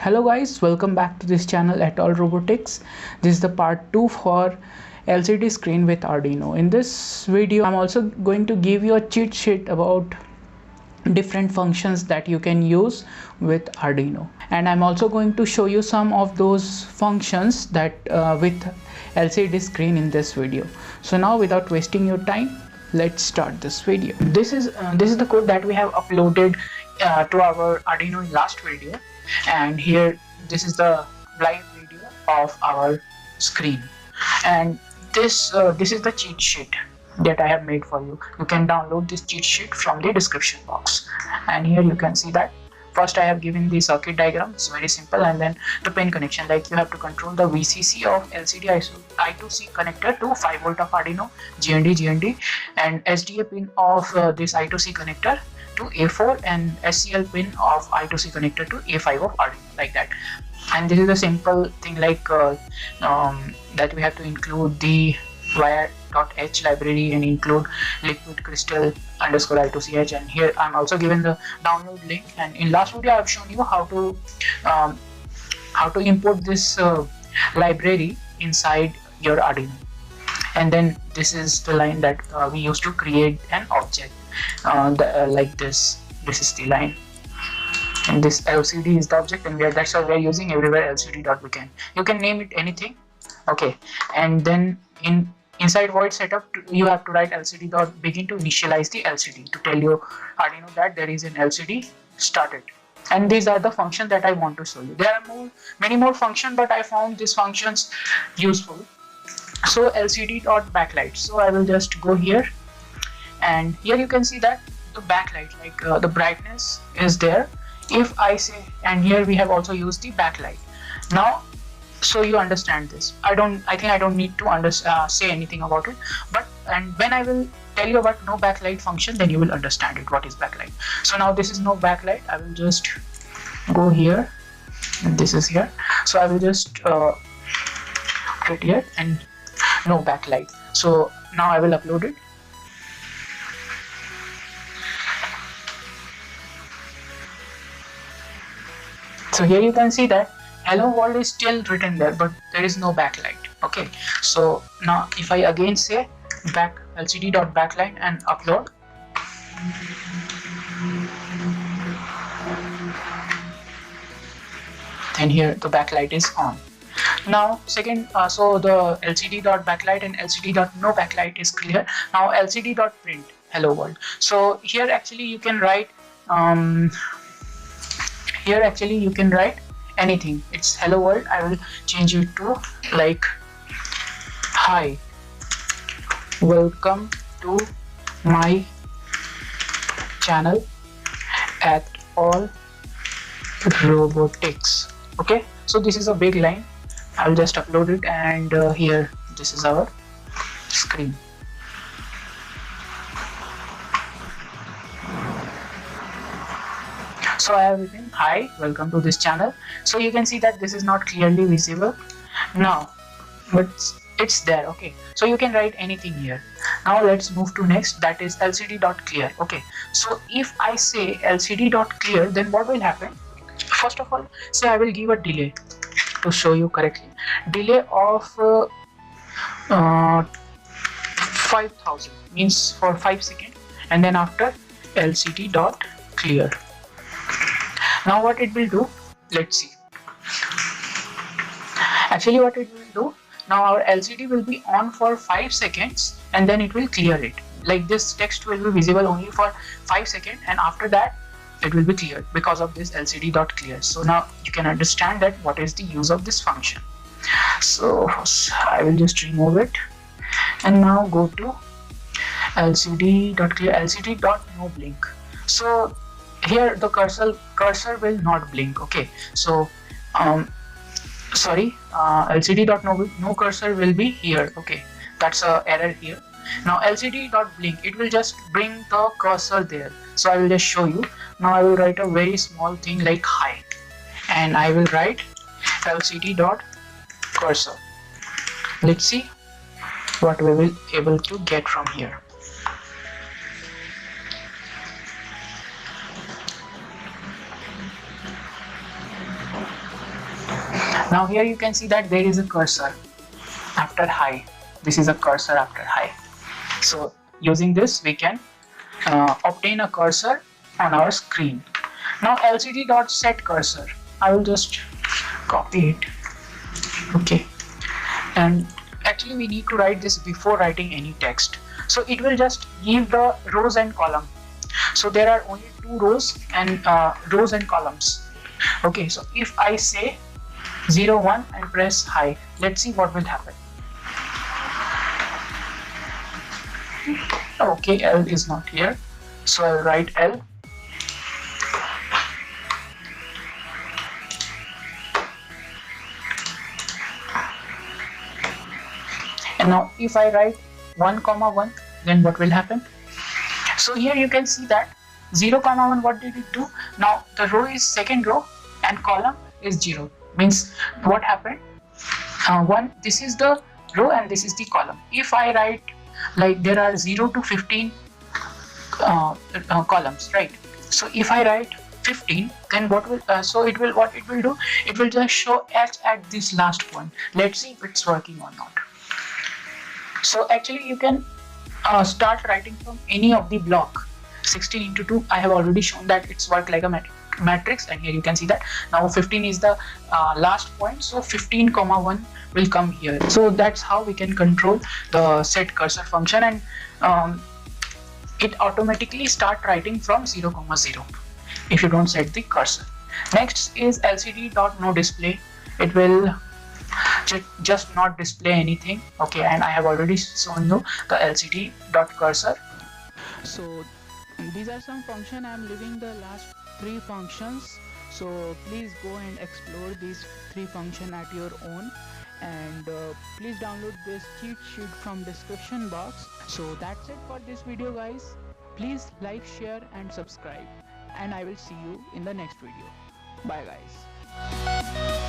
Hello guys, welcome back to this channel at All Robotics. This is the part 2 for LCD screen with Arduino. In this video I'm also going to give you a cheat sheet about different functions that you can use with Arduino, and I'm also going to show you some of those functions that with LCD screen in this video. So now, without wasting your time, let's start this video. This is the code that we have uploaded to our Arduino in last video, and here this is the live video of our screen, and this is the cheat sheet that I have made for you. You can download this cheat sheet from the description box, and here you can see that first I have given the circuit diagram. It's very simple, and then the pin connection, like you have to control the VCC of LCD I2C connector to 5V of Arduino GND, and SDA pin of this I2C connector to A4, and SCL pin of I2C connector to A5 of Arduino, like that. And this is a simple thing, like that we have to include the wire.h library and include liquid crystal underscore I2CH, and here I'm also given the download link. And in last video I've shown you how to import this library inside your Arduino, and then this is the line that we used to create an object like this. This is the line, and this LCD is the object, and that's why we're using everywhere LCD.begin. You can name it anything, okay? And then inside void setup, you have to write LCD.begin to initialize the LCD, to tell you Arduino that there is an LCD started. And these are the functions that I want to show you. There are many more functions, but I found these functions useful. So LCD.backlight. So I will just go here, and here you can see that the backlight, like the brightness is there. If I say, and here we have also used the backlight. Now, so you understand this. I think I don't need to say anything about it. But when I will tell you about no backlight function, then you will understand it. What is backlight? So now this is no backlight. I will just go here, and this is here. So I will just put here and no backlight. So now I will upload it. So here you can see that hello world is still written there, but there is no backlight. Okay, so now if I again say back LCD.backlight and upload, then here the backlight is on. Now second, so the LCD.backlight and LCD.no-backlight is clear. Now LCD.print hello world. So here actually you can write anything. It's hello world. I will change it to like hi, welcome to my channel at All Robotics. Okay, so this is a big line. I'll just upload it, and here this is our screen. So I have written hi, welcome to this channel. So you can see that this is not clearly visible now, but it's there. Okay, so you can write anything here. Now let's move to next, that is LCD.clear. Okay, so if I say LCD.clear, then what will happen? First of all, say I will give a delay to show you correctly. Delay of 5000 means for 5 seconds, and then after LCD.clear. Now what it will do, let's see. Actually what it will do, now our LCD will be on for 5 seconds, and then it will clear it. Like this text will be visible only for 5 seconds, and after that it will be cleared because of this LCD.clear. So now you can understand that what is the use of this function. So I will just remove it, and now go to LCD.clear, LCD.no-blink. So here the cursor will not blink. Okay, so LCD.no cursor will be here. Okay, that's a error here. Now LCD.blink, it will just bring the cursor there. So I will just show you. Now I will write a very small thing like hi, and I will write LCD.cursor. Let's see what we will able to get from here. Now here you can see that there is a cursor after high. This is a cursor after high. So using this we can obtain a cursor on our screen. Now lcd.setCursor, I will just copy it. Okay, and actually we need to write this before writing any text. So it will just give the rows and column. So there are only two rows and columns. Okay, so if I say 0 1 and press high, let's see what will happen. Okay, L is not here, so I'll write L. And now if I write 1 comma 1, then what will happen? So here you can see that 0 comma 1, what did it do? Now the row is second row and column is 0. Means what happened? This is the row and this is the column. If I write like there are 0 to 15 columns, right? So if I write 15, then what will what it will do? It will just show H at this last point. Let's see if it's working or not. So actually you can start writing from any of the block. 16 into 2, I have already shown that it's work like a matrix, and here you can see that now 15 is the last point, so 15 comma 1 will come here. So that's how we can control the set cursor function, and it automatically start writing from 0 comma 0 if you don't set the cursor. Next is lcd.noDisplay. It will just not display anything. Okay, and I have already shown you the lcd.cursor. So these are some functions. I am leaving the last 3 functions, so please go and explore these 3 functions at your own, and please download this cheat sheet from description box. So that's it for this video guys. Please like, share and subscribe, and I will see you in the next video. Bye guys.